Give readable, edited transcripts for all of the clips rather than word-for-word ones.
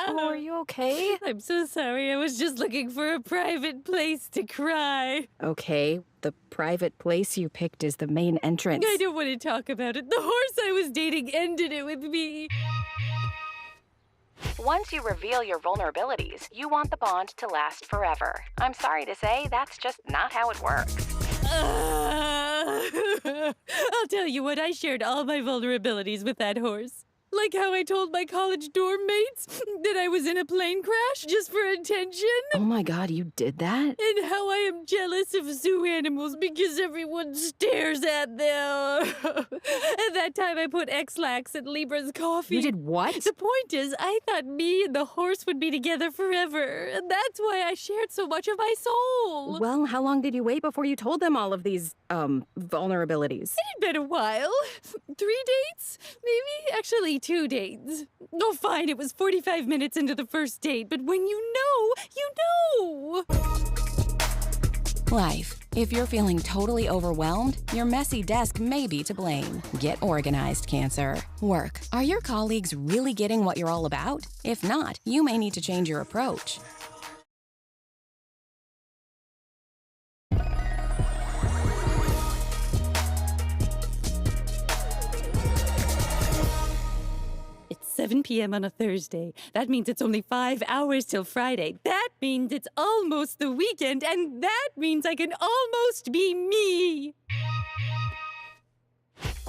Oh, are you okay? I'm so sorry. I was just looking for a private place to cry. Okay, the private place you picked is the main entrance. I don't want to talk about it. The horse I was dating ended it with me. Once you reveal your vulnerabilities, you want the bond to last forever. I'm sorry to say, that's just not how it works. I'll tell you what, I shared all my vulnerabilities with that horse. Like how I told my college dorm mates that I was in a plane crash just for attention. Oh my god, you did that? And how I am jealous of zoo animals because everyone stares at them. At that time, I put X-Lax in Libra's coffee. You did what? The point is, I thought me and the horse would be together forever. And that's why I shared so much of my soul. Well, how long did you wait before you told them all of these, vulnerabilities? It had been a while. 3 dates? Maybe? Actually, 2 dates. Oh, fine, it was 45 minutes into the first date, but when you know, you know! Life. If you're feeling totally overwhelmed, your messy desk may be to blame. Get organized, Cancer. Work. Are your colleagues really getting what you're all about? If not, you may need to change your approach. It's 7 p.m. on a Thursday. That means it's only 5 hours till Friday. That means it's almost the weekend, and that means I can almost be me.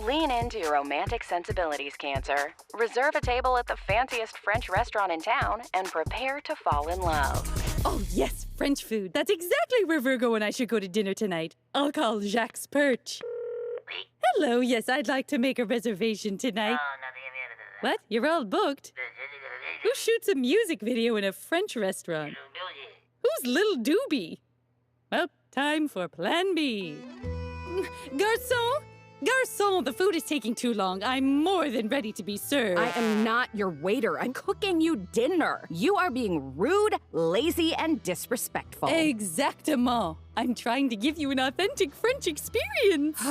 Lean into your romantic sensibilities, Cancer. Reserve a table at the fanciest French restaurant in town and prepare to fall in love. Oh, yes, French food. That's exactly where Virgo and I should go to dinner tonight. I'll call Jacques Perch. Hello, yes, I'd like to make a reservation tonight. What? You're all booked? Who shoots a music video in a French restaurant? Who's Little Doobie? Well, time for Plan B. Garçon! Garçon, the food is taking too long. I'm more than ready to be served. I am not your waiter. I'm cooking you dinner. You are being rude, lazy, and disrespectful. Exactement. I'm trying to give you an authentic French experience.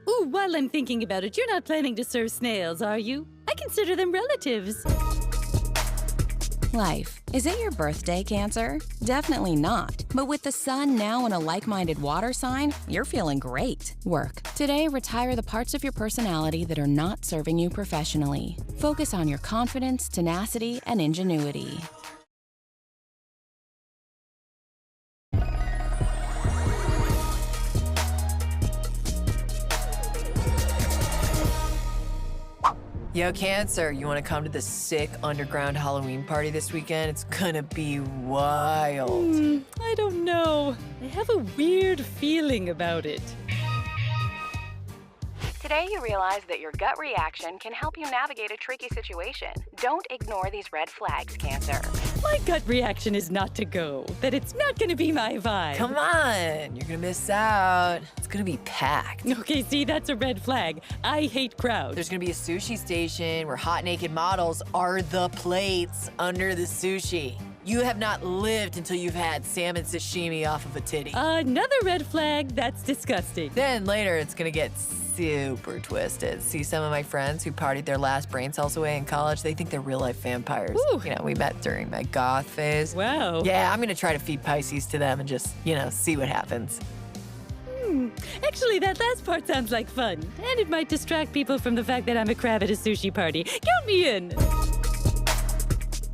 Ooh, while I'm thinking about it, you're not planning to serve snails, are you? I consider them relatives. Life. Is it your birthday, Cancer? Definitely not. But with the sun now in a like-minded water sign, you're feeling great. Work. Today, retire the parts of your personality that are not serving you professionally. Focus on your confidence, tenacity, and ingenuity. Yo, Cancer, you want to come to the sick underground Halloween party this weekend? It's gonna be wild. I don't know. I have a weird feeling about it. Today you realize that your gut reaction can help you navigate a tricky situation. Don't ignore these red flags, Cancer. My gut reaction is not to go, that it's not gonna be my vibe. Come on, you're gonna miss out. It's gonna be packed. Okay, see, that's a red flag. I hate crowds. There's gonna be a sushi station where hot naked models are the plates under the sushi. You have not lived until you've had salmon sashimi off of a titty. Another red flag, that's disgusting. Then later, it's gonna get super twisted. See, some of my friends who partied their last brain cells away in college, they think they're real-life vampires. Ooh. You know, we met during my goth phase. Wow. Yeah, I'm gonna try to feed Pisces to them and just, see what happens. Actually, that last part sounds like fun. And it might distract people from the fact that I'm a crab at a sushi party. Count me in.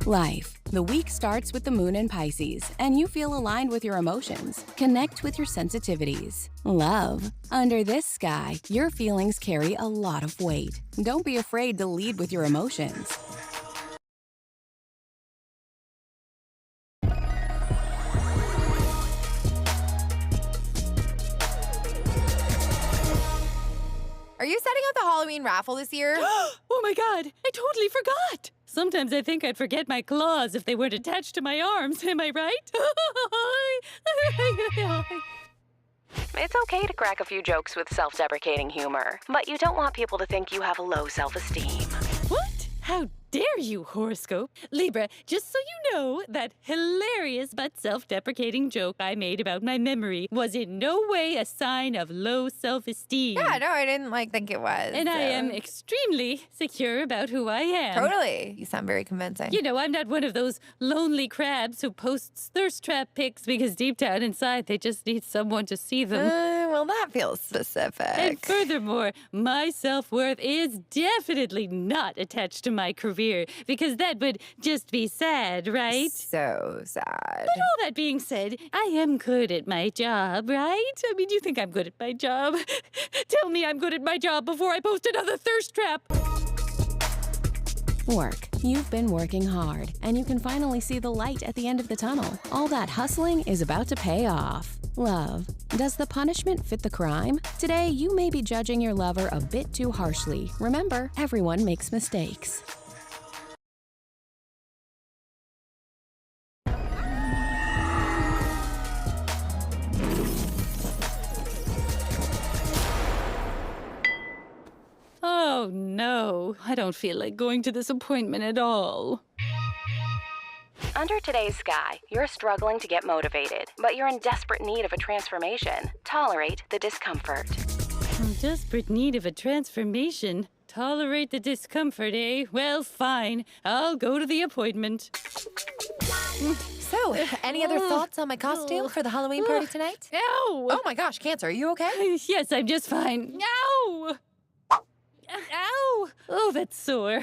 Life. The week starts with the moon in Pisces, and you feel aligned with your emotions. Connect with your sensitivities. Love. Under this sky, your feelings carry a lot of weight. Don't be afraid to lead with your emotions. Are you setting up the Halloween raffle this year? Oh my god, I totally forgot. Sometimes I think I'd forget my claws if they weren't attached to my arms, am I right? It's okay to crack a few jokes with self-deprecating humor, but you don't want people to think you have low self-esteem. What? How dare you, horoscope? Libra, just so you know, that hilarious but self-deprecating joke I made about my memory was in no way a sign of low self-esteem. Yeah, no, I didn't think it was. And I am extremely secure about who I am. Totally. You sound very convincing. You know, I'm not one of those lonely crabs who posts thirst trap pics because deep down inside they just need someone to see them. Well, that feels specific. And furthermore, my self-worth is definitely not attached to my career, because that would just be sad, right? So sad. But all that being said, I am good at my job, right? I mean, you think I'm good at my job? Tell me I'm good at my job before I post another thirst trap. Work. You've been working hard, and you can finally see the light at the end of the tunnel. All that hustling is about to pay off. Love. Does the punishment fit the crime? Today, you may be judging your lover a bit too harshly. Remember, everyone makes mistakes. Oh, no. I don't feel like going to this appointment at all. Under today's sky, you're struggling to get motivated, but you're in desperate need of a transformation. Tolerate the discomfort. In desperate need of a transformation. Tolerate the discomfort, eh? Well, fine. I'll go to the appointment. So, any other thoughts on my costume for the Halloween party tonight? Ow! Oh my gosh, Cancer, are you okay? Yes, I'm just fine. Ow! Ow! Oh, that's sore.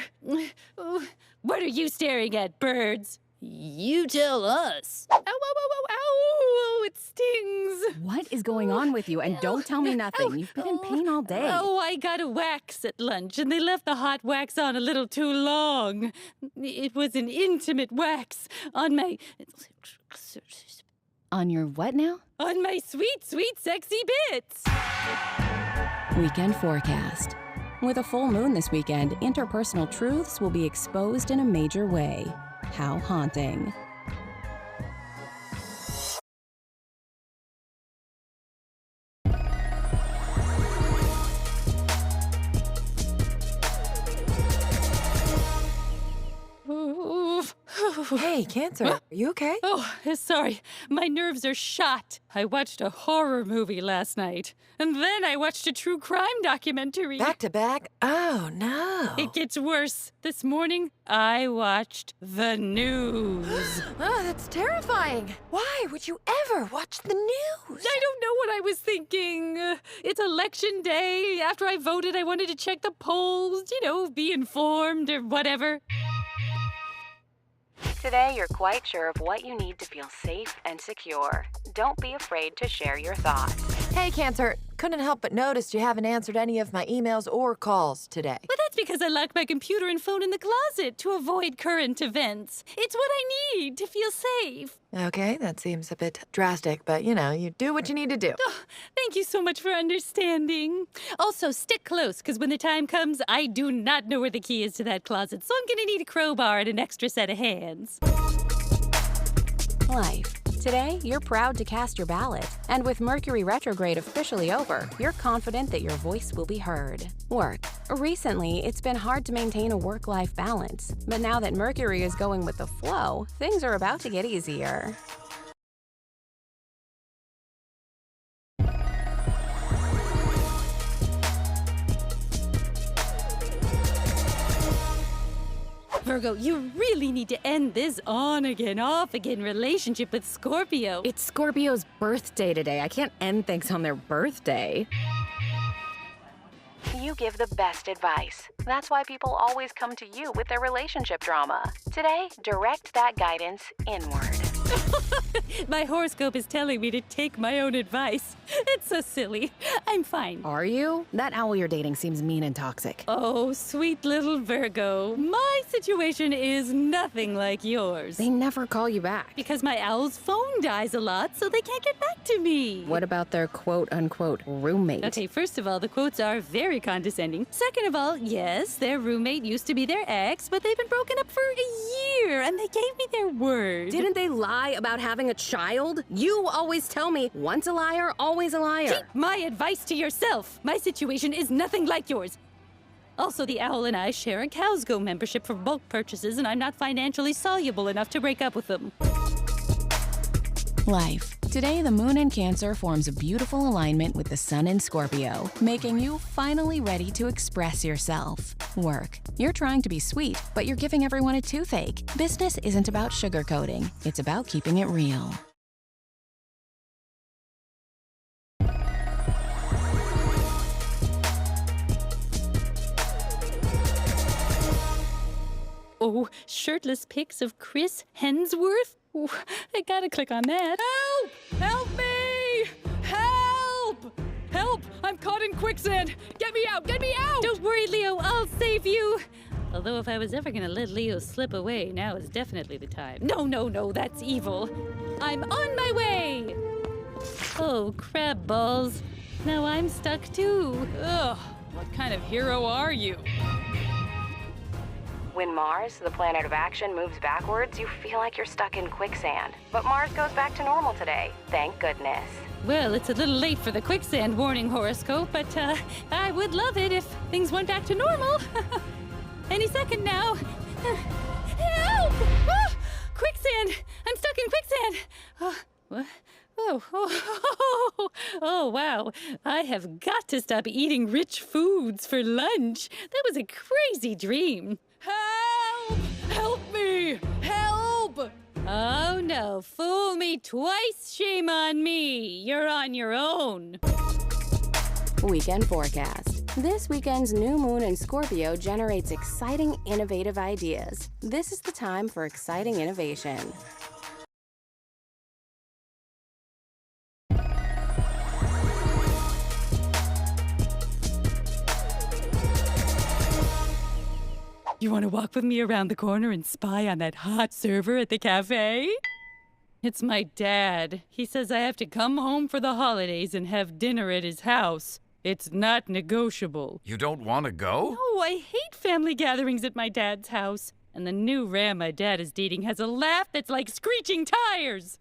Oh, what are you staring at, birds? You tell us. Ow, ow, ow, ow, ow! Oh, it stings. What is going on with you? And don't tell me nothing. You've been in pain all day. Oh, I got a wax at lunch, and they left the hot wax on a little too long. It was an intimate wax on my... On your what now? On my sweet, sweet, sexy bits. Weekend forecast. With a full moon this weekend, interpersonal truths will be exposed in a major way. How haunting. Hey, Cancer, are you okay? Oh, sorry. My nerves are shot. I watched a horror movie last night. And then I watched a true crime documentary. Back to back? Oh, no. It gets worse. This morning, I watched the news. Oh, that's terrifying. Why would you ever watch the news? I don't know what I was thinking. It's election day. After I voted, I wanted to check the polls, be informed or whatever. Today, you're quite sure of what you need to feel safe and secure. Don't be afraid to share your thoughts. Hey, Cancer, couldn't help but notice you haven't answered any of my emails or calls today. But that's because I locked my computer and phone in the closet to avoid current events. It's what I need to feel safe. Okay, that seems a bit drastic, but you do what you need to do. Oh, thank you so much for understanding. Also, stick close, because when the time comes, I do not know where the key is to that closet, so I'm gonna need a crowbar and an extra set of hands. Life. Today, you're proud to cast your ballot. And with Mercury retrograde officially over, you're confident that your voice will be heard. Work. Recently, it's been hard to maintain a work-life balance. But now that Mercury is going with the flow, things are about to get easier. Virgo, you really need to end this on-again, off-again relationship with Scorpio. It's Scorpio's birthday today. I can't end things on their birthday. You give the best advice. That's why people always come to you with their relationship drama. Today, direct that guidance inward. My horoscope is telling me to take my own advice. It's so silly. I'm fine. Are you? That owl you're dating seems mean and toxic. Oh, sweet little Virgo. My situation is nothing like yours. They never call you back. Because my owl's phone dies a lot, so they can't get back to me. What about their quote-unquote roommate? Okay, first of all, the quotes are very condescending. Second of all, yes, their roommate used to be their ex, but they've been broken up for a year, and they gave me their word. Didn't they lie about having a child? You always tell me, once a liar, always a liar. Keep my advice to yourself. My situation is nothing like yours. Also, the owl and I share a Cows Go membership for bulk purchases, and I'm not financially soluble enough to break up with them. Life. Today, the moon in Cancer forms a beautiful alignment with the sun in Scorpio, making you finally ready to express yourself. Work. You're trying to be sweet, but you're giving everyone a toothache. Business isn't about sugarcoating. It's about keeping it real. Oh, shirtless pics of Chris Hemsworth? Ooh, I gotta click on that. Help! Help me! Help! Help! I'm caught in quicksand! Get me out! Get me out! Don't worry, Leo, I'll save you. Although if I was ever gonna let Leo slip away, now is definitely the time. No, that's evil. I'm on my way! Oh, crab balls. Now I'm stuck too. Ugh, what kind of hero are you? When Mars, the planet of action, moves backwards, you feel like you're stuck in quicksand. But Mars goes back to normal today, thank goodness. Well, it's a little late for the quicksand warning horoscope, but I would love it if things went back to normal. Any second now. Help! Ah, quicksand! I'm stuck in quicksand! What? Oh, wow. I have got to stop eating rich foods for lunch. That was a crazy dream. Help! Help me! Help! Oh, no. Fool me twice, shame on me. You're on your own. Weekend forecast. This weekend's new moon in Scorpio generates exciting, innovative ideas. This is the time for exciting innovation. You want to walk with me around the corner and spy on that hot server at the cafe? It's my dad. He says I have to come home for the holidays and have dinner at his house. It's not negotiable. You don't want to go? Oh, I hate family gatherings at my dad's house. And the new ram my dad is dating has a laugh that's like screeching tires.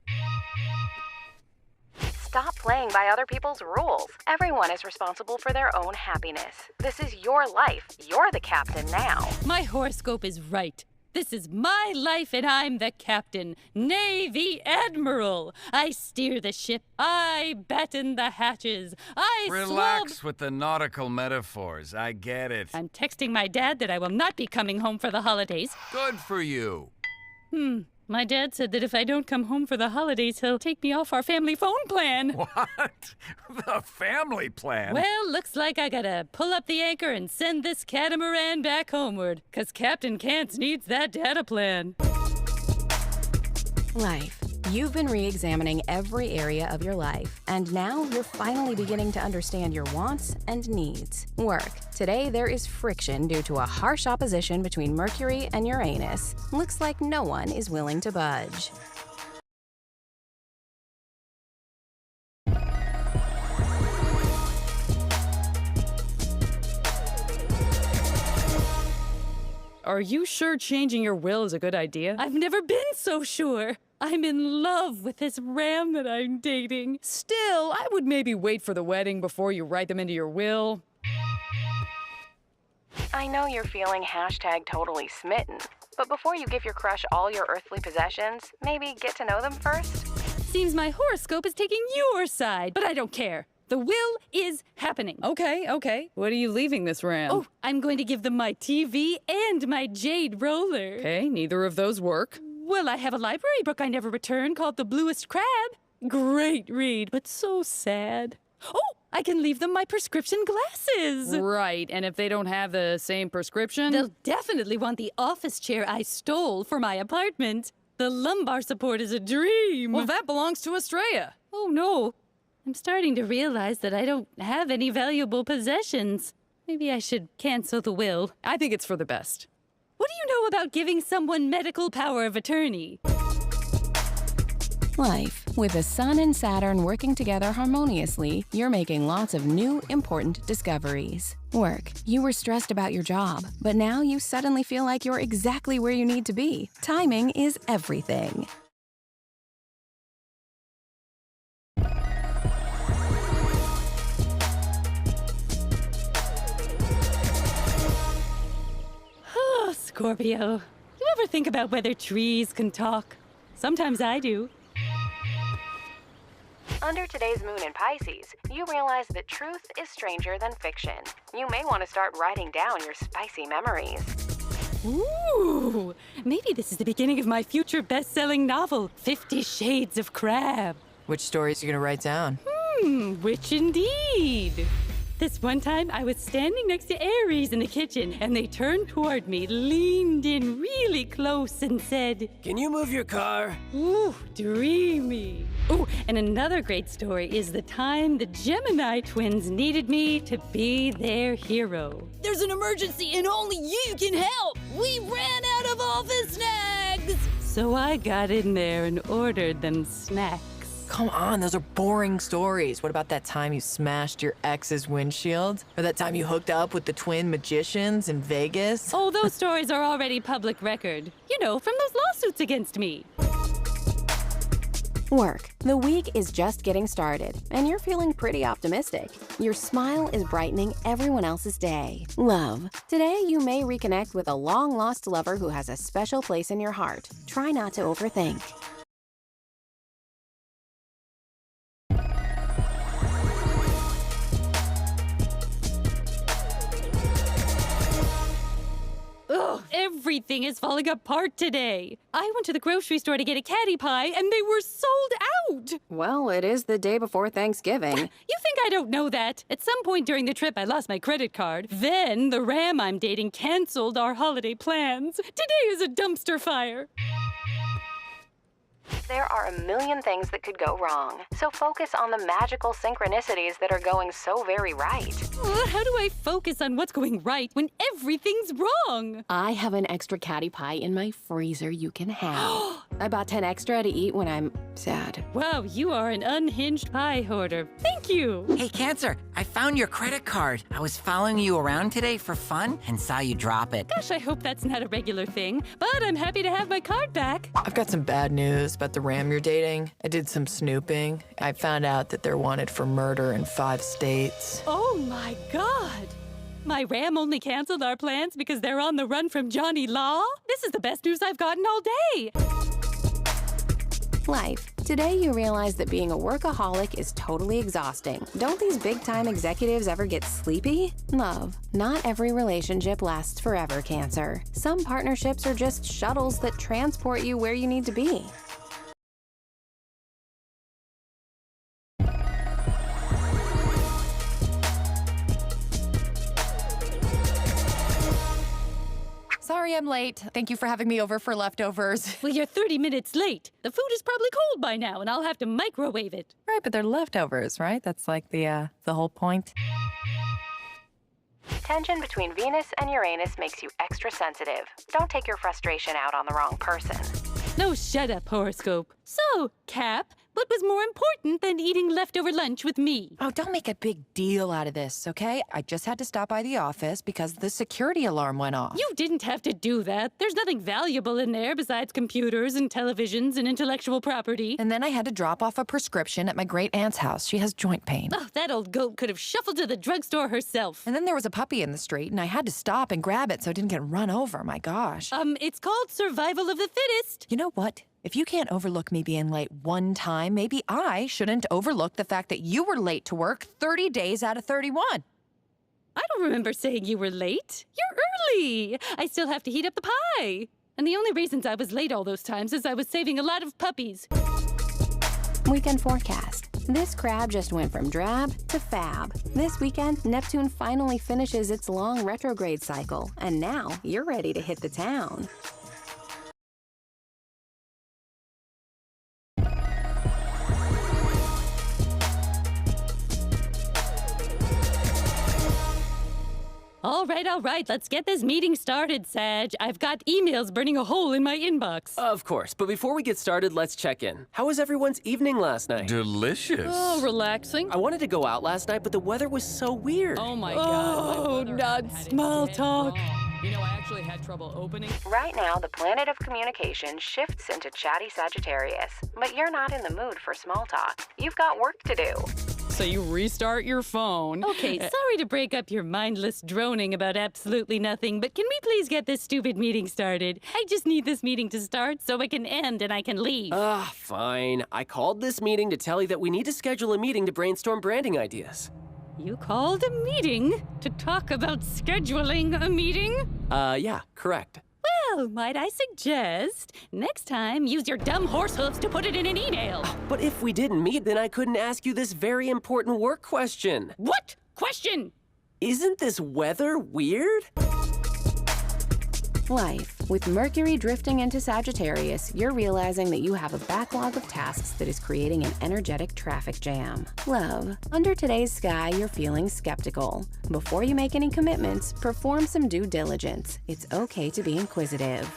Stop playing by other people's rules. Everyone is responsible for their own happiness. This is your life. You're the captain now. My horoscope is right. This is my life and I'm the captain, nay, the admiral. I steer the ship, I batten the hatches, I Relax with the nautical metaphors. I get it. I'm texting my dad that I will not be coming home for the holidays. Good for you. My dad said that if I don't come home for the holidays, he'll take me off our family phone plan. What? The family plan? Well, looks like I gotta pull up the anchor and send this catamaran back homeward, 'cause Captain Cants needs that data plan. Life. You've been re-examining every area of your life, and now you're finally beginning to understand your wants and needs. Work. Today there is friction due to a harsh opposition between Mercury and Uranus. Looks like no one is willing to budge. Are you sure changing your will is a good idea? I've never been so sure. I'm in love with this ram that I'm dating. Still, I would maybe wait for the wedding before you write them into your will. I know you're feeling #totally smitten, but before you give your crush all your earthly possessions, maybe get to know them first? Seems my horoscope is taking your side, but I don't care. The will is happening. Okay. What are you leaving this ram? Oh, I'm going to give them my TV and my jade roller. Okay, neither of those work. Well, I have a library book I never returned called The Bluest Crab. Great read, but so sad. Oh, I can leave them my prescription glasses. Right, and if they don't have the same prescription? They'll definitely want the office chair I stole for my apartment. The lumbar support is a dream. Well, that belongs to Estrella. Oh, no. I'm starting to realize that I don't have any valuable possessions. Maybe I should cancel the will. I think it's for the best. What do you know about giving someone medical power of attorney? Life. With the Sun and Saturn working together harmoniously, you're making lots of new, important discoveries. Work. You were stressed about your job, but now you suddenly feel like you're exactly where you need to be. Timing is everything. Scorpio. You ever think about whether trees can talk? Sometimes I do. Under today's moon in Pisces, you realize that truth is stranger than fiction. You may want to start writing down your spicy memories. Ooh, maybe this is the beginning of my future best-selling novel, 50 Shades of Crab. Which stories are you gonna write down? Which indeed. This one time, I was standing next to Aries in the kitchen, and they turned toward me, leaned in really close, and said, Can you move your car? ooh, dreamy. Ooh, and another great story is the time the Gemini twins needed me to be their hero. There's an emergency and only you can help. We ran out of office snacks. So I got in there and ordered them snacks. Come on, those are boring stories. What about that time you smashed your ex's windshield? Or that time you hooked up with the twin magicians in Vegas? Oh, those stories are already public record. You know, from those lawsuits against me. Work. The week is just getting started, and you're feeling pretty optimistic. Your smile is brightening everyone else's day. Love. Today, you may reconnect with a long-lost lover who has a special place in your heart. Try not to overthink. Ugh, everything is falling apart today. I went to the grocery store to get a caddy pie, and they were sold out. Well, it is the day before Thanksgiving. You think I don't know that? At some point during the trip, I lost my credit card. Then the Ram I'm dating canceled our holiday plans. Today is a dumpster fire. There are a million things that could go wrong, so focus on the magical synchronicities that are going so very right. How do I focus on what's going right when everything's wrong? I have an extra caddy pie in my freezer you can have. I bought 10 extra to eat when I'm sad. Wow, you are an unhinged pie hoarder. Thank you. Hey, Cancer, I found your credit card. I was following you around today for fun and saw you drop it. Gosh, I hope that's not a regular thing, but I'm happy to have my card back. I've got some bad news about the Ram you're dating. I did some snooping. I found out that they're wanted for murder in 5 states. Oh my God. My Ram only canceled our plans because they're on the run from Johnny Law? This is the best news I've gotten all day. Life. Today you realize that being a workaholic is totally exhausting. Don't these big-time executives ever get sleepy? Love. Not every relationship lasts forever, Cancer. Some partnerships are just shuttles that transport you where you need to be. Sorry I'm late. Thank you for having me over for leftovers. Well, you're 30 minutes late. The food is probably cold by now, and I'll have to microwave it. Right, but they're leftovers, right? That's like the whole point. Tension between Venus and Uranus makes you extra sensitive. Don't take your frustration out on the wrong person. No, shut up, horoscope. So, Cap, what was more important than eating leftover lunch with me? Oh, don't make a big deal out of this, okay? I just had to stop by the office because the security alarm went off. You didn't have to do that. There's nothing valuable in there besides computers and televisions and intellectual property. And then I had to drop off a prescription at my great-aunt's house. She has joint pain. Oh, that old goat could have shuffled to the drugstore herself. And then there was a puppy in the street, and I had to stop and grab it so it didn't get run over. My gosh. It's called survival of the fittest. You know what? If you can't overlook me being late one time, maybe I shouldn't overlook the fact that you were late to work 30 days out of 31. I don't remember saying you were late. You're early. I still have to heat up the pie. And the only reasons I was late all those times is I was saving a lot of puppies. Weekend forecast. This crab just went from drab to fab. This weekend, Neptune finally finishes its long retrograde cycle, and now you're ready to hit the town. All right, let's get this meeting started, Sag. I've got emails burning a hole in my inbox. Of course, but before we get started, let's check in. How was everyone's evening last night? Delicious. Oh, relaxing. I wanted to go out last night, but the weather was so weird. Oh my God. Oh, not small talk. You know, I actually had trouble opening. Right now, the planet of communication shifts into chatty Sagittarius, but you're not in the mood for small talk. You've got work to do. So you restart your phone. Okay, sorry to break up your mindless droning about absolutely nothing, but can we please get this stupid meeting started? I just need this meeting to start so it can end and I can leave. Fine. I called this meeting to tell you that we need to schedule a meeting to brainstorm branding ideas. You called a meeting to talk about scheduling a meeting? Yeah, correct. Well, might I suggest, next time use your dumb horse hooves to put it in an email. But if we didn't meet, then I couldn't ask you this very important work question. What question? Isn't this weather weird? Life. With Mercury drifting into Sagittarius, you're realizing that you have a backlog of tasks that is creating an energetic traffic jam. Love. Under today's sky, you're feeling skeptical. Before you make any commitments, perform some due diligence. It's okay to be inquisitive.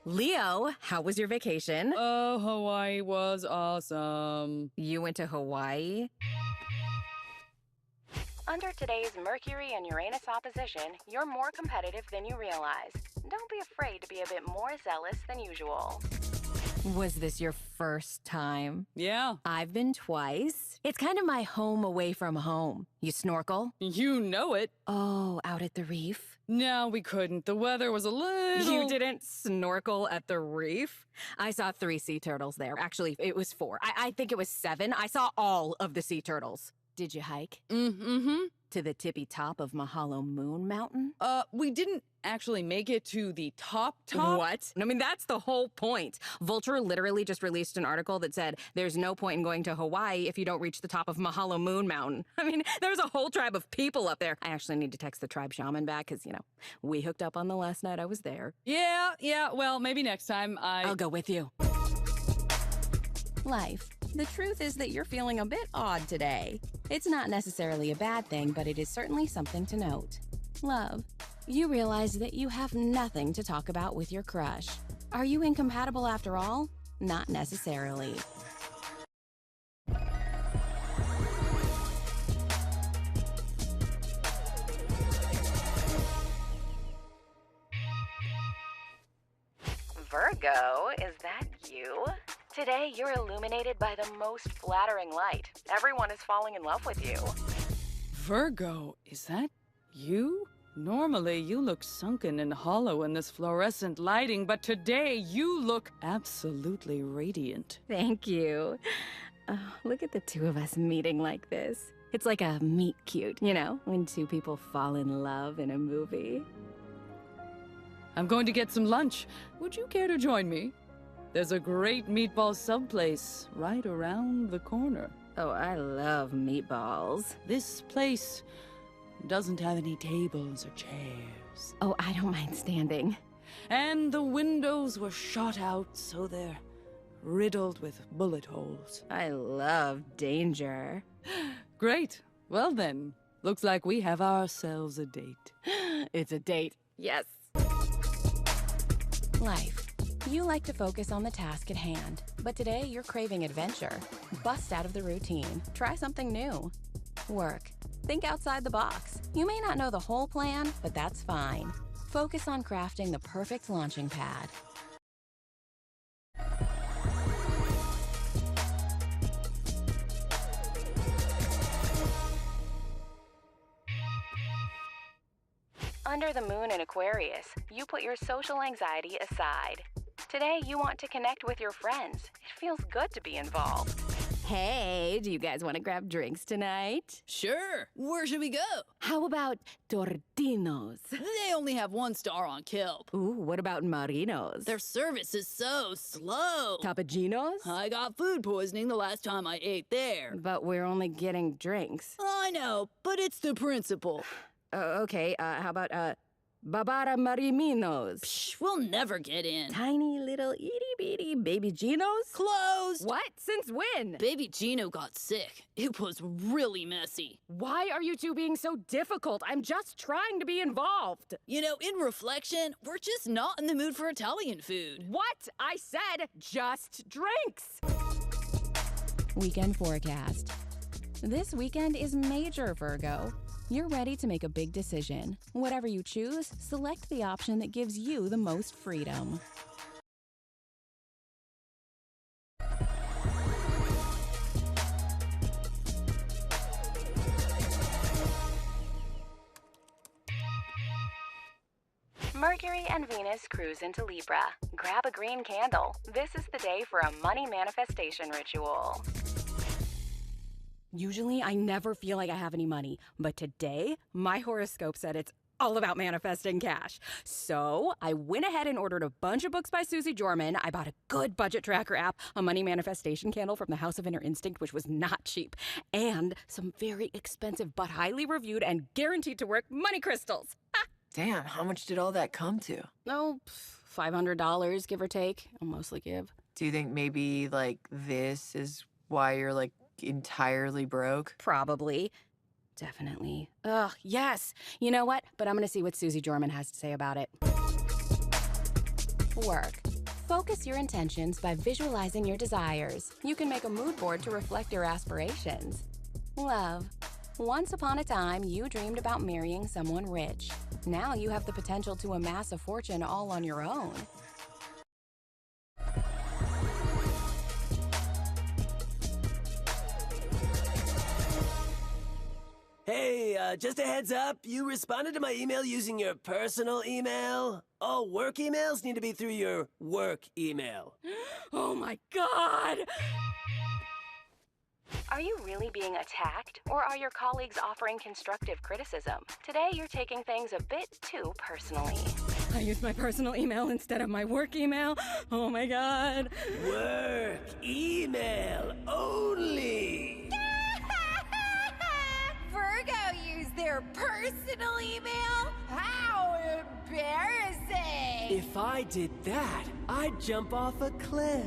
Leo, how was your vacation? Oh, Hawaii was awesome. You went to Hawaii? Under today's Mercury and Uranus opposition, you're more competitive than you realize. Don't be afraid to be a bit more zealous than usual. Was this your first time? Yeah. I've been twice. It's kind of my home away from home. You snorkel? You know it. Oh, out at the reef? No, we couldn't. The weather was a little... You didn't snorkel at the reef? I saw 3 sea turtles there. Actually, it was 4. I think it was 7. I saw all of the sea turtles. Did you hike? Mm-hmm. To the tippy top of Mahalo Moon Mountain? We didn't actually make it to the top. What? I mean, that's the whole point. Vulture literally just released an article that said there's no point in going to Hawaii if you don't reach the top of Mahalo Moon Mountain. I mean, there's a whole tribe of people up there. I actually need to text the tribe shaman back because, you know, we hooked up on the last night I was there. Yeah, well, maybe next time I'll go with you. Life. The truth is that you're feeling a bit odd today. It's not necessarily a bad thing, but it is certainly something to note. Love. You realize that you have nothing to talk about with your crush. Are you incompatible after all? Not necessarily. Virgo, is that you? Today, you're illuminated by the most flattering light. Everyone is falling in love with you. Virgo, is that you? Normally, you look sunken and hollow in this fluorescent lighting, but today you look absolutely radiant. Thank you. Oh, look at the two of us meeting like this. It's like a meet cute, you know, when 2 people fall in love in a movie. I'm going to get some lunch. Would you care to join me? There's a great meatball sub place right around the corner. Oh, I love meatballs. This place doesn't have any tables or chairs. Oh, I don't mind standing. And the windows were shot out, so they're riddled with bullet holes. I love danger. Great. Well then, looks like we have ourselves a date. It's a date. Yes. Life. You like to focus on the task at hand, but today you're craving adventure. Bust out of the routine. Try something new. Work. Think outside the box. You may not know the whole plan, but that's fine. Focus on crafting the perfect launching pad. Under the moon in Aquarius, you put your social anxiety aside. Today, you want to connect with your friends. It feels good to be involved. Hey, do you guys want to grab drinks tonight? Sure. Where should we go? How about Tortinos? They only have 1 star on Kelp. Ooh, what about Marinos? Their service is so slow. Tapaginos? I got food poisoning the last time I ate there. But we're only getting drinks. I know, but it's the principle. Okay, how about, Babara Mariminos? Psh, we'll never get in. Tiny little itty-bitty Baby Ginos? Closed! What? Since when? Baby Gino got sick. It was really messy. Why are you 2 being so difficult? I'm just trying to be involved. You know, in reflection, we're just not in the mood for Italian food. What? I said just drinks. Weekend forecast. This weekend is major, Virgo. You're ready to make a big decision. Whatever you choose, select the option that gives you the most freedom. Mercury and Venus cruise into Libra. Grab a green candle. This is the day for a money manifestation ritual. Usually, I never feel like I have any money, but today, my horoscope said it's all about manifesting cash. So I went ahead and ordered a bunch of books by Susie Jorman. I bought a good budget tracker app, a money manifestation candle from the House of Inner Instinct, which was not cheap, and some very expensive but highly reviewed and guaranteed to work money crystals. Damn, how much did all that come to? Oh, $500, give or take. I'll mostly give. Do you think maybe, like, this is why you're, like, entirely broke? Probably. Definitely. Ugh, yes. You know what? But I'm gonna see what Susie Jorman has to say about it. Work. Focus your intentions by visualizing your desires. You can make a mood board to reflect your aspirations. Love. Once upon a time, you dreamed about marrying someone rich. Now you have the potential to amass a fortune all on your own. Hey, just a heads up, you responded to my email using your personal email. All work emails need to be through your work email. Oh my God! Are you really being attacked, or are your colleagues offering constructive criticism? Today, you're taking things a bit too personally. I used my personal email instead of my work email. Oh my God. Work email only. Virgo used their personal email? How embarrassing! If I did that, I'd jump off a cliff.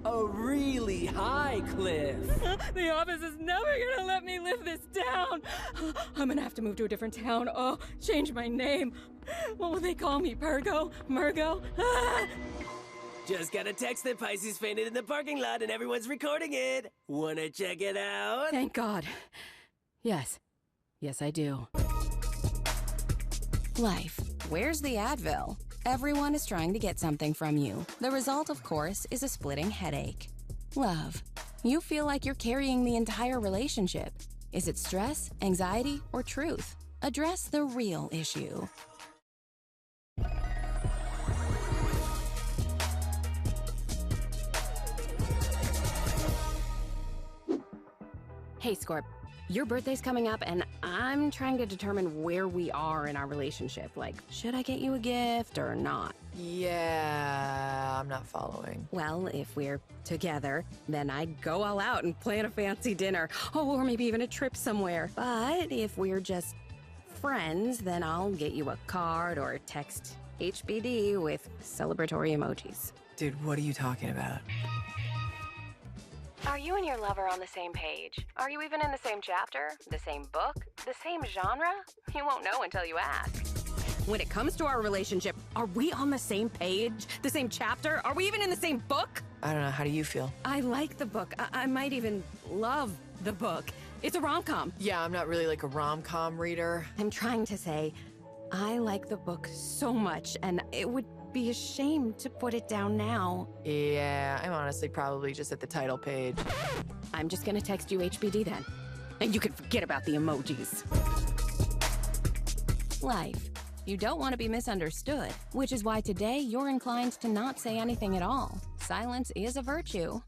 A really high cliff. The office is never gonna let me live this down. I'm gonna have to move to a different town. Oh, change my name. What will they call me? Virgo? Murgo? Ah! Just got a text that Pisces fainted in the parking lot and everyone's recording it. Wanna check it out? Thank God. Yes. Yes, I do. Life. Where's the Advil? Everyone is trying to get something from you. The result, of course, is a splitting headache. Love. You feel like you're carrying the entire relationship. Is it stress, anxiety, or truth? Address the real issue. Hey, Scorp. Your birthday's coming up, and I'm trying to determine where we are in our relationship. Like, should I get you a gift or not? Yeah, I'm not following. Well, if we're together, then I'd go all out and plan a fancy dinner. Oh, or maybe even a trip somewhere. But if we're just friends, then I'll get you a card or text HBD with celebratory emojis. Dude, what are you talking about? Are you and your lover on the same page? Are you even in the same chapter? The same book? The same genre? You won't know until you ask. When it comes to our relationship, are we on the same page? The same chapter? Are we even in the same book? I don't know. How do you feel? I like the book. I might even love the book. It's a rom-com. Yeah, I'm not really like a rom-com reader. I'm trying to say, I like the book so much, and it would be a shame to put it down now. Yeah, I'm honestly probably just at the title page. I'm just gonna text you HBD then. And you can forget about the emojis. Life. You don't want to be misunderstood, which is why today you're inclined to not say anything at all. Silence is a virtue.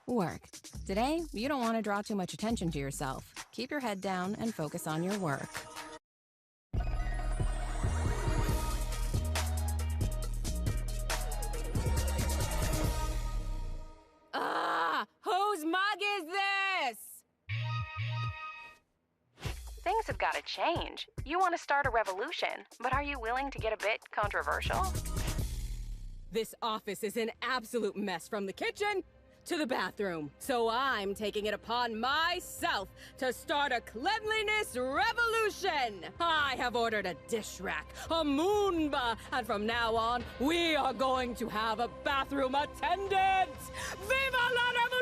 Work. Today, you don't want to draw too much attention to yourself. Keep your head down and focus on your work. Whose mug is this? Things have got to change. You want to start a revolution, but are you willing to get a bit controversial? This office is an absolute mess from the kitchen to the bathroom. So I'm taking it upon myself to start a cleanliness revolution. I have ordered a dish rack, a moonba, and from now on, we are going to have a bathroom attendant. Viva la revolution!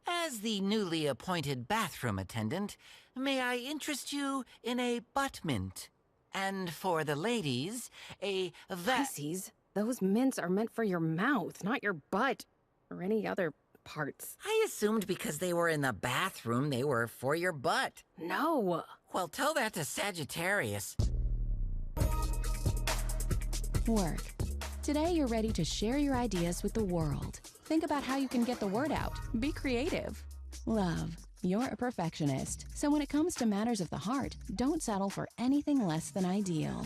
As the newly appointed bathroom attendant, may I interest you in a butt mint? And for the ladies, a Pisces, those mints are meant for your mouth, not your butt or any other parts. I assumed because they were in the bathroom, they were for your butt. No. Well, tell that to Sagittarius. Work. Today you're ready to share your ideas with the world. Think about how you can get the word out. Be creative. Love. You're a perfectionist, so when it comes to matters of the heart, don't settle for anything less than ideal.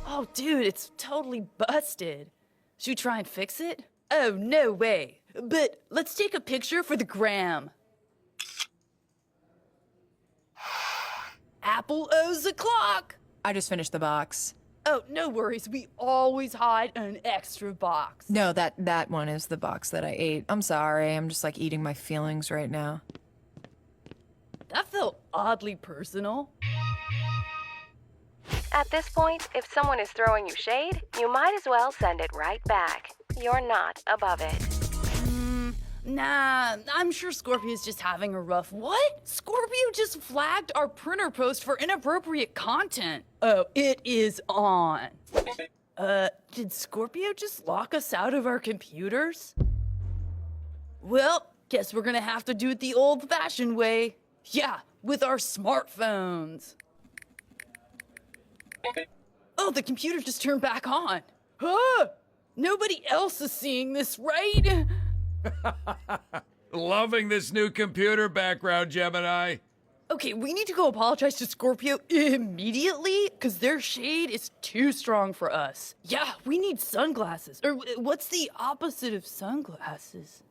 Oh, dude, it's totally busted. Should we try and fix it? Oh, no way. But let's take a picture for the gram. Apple owes a clock. I just finished the box. Oh, no worries. We always hide an extra box. No, that one is the box that I ate. I'm sorry. I'm just like eating my feelings right now. That felt oddly personal. At this point, if someone is throwing you shade, you might as well send it right back. You're not above it. Nah, I'm sure Scorpio's just having a rough... What? Scorpio just flagged our printer post for inappropriate content. Oh, it is on. Did Scorpio just lock us out of our computers? Well, guess we're gonna have to do it the old-fashioned way. Yeah, with our smartphones. Oh, the computer just turned back on. Huh? Nobody else is seeing this, right? Loving this new computer background, Gemini. Okay, we need to go apologize to Scorpio immediately, because their shade is too strong for us. Yeah, we need sunglasses. Or what's the opposite of sunglasses?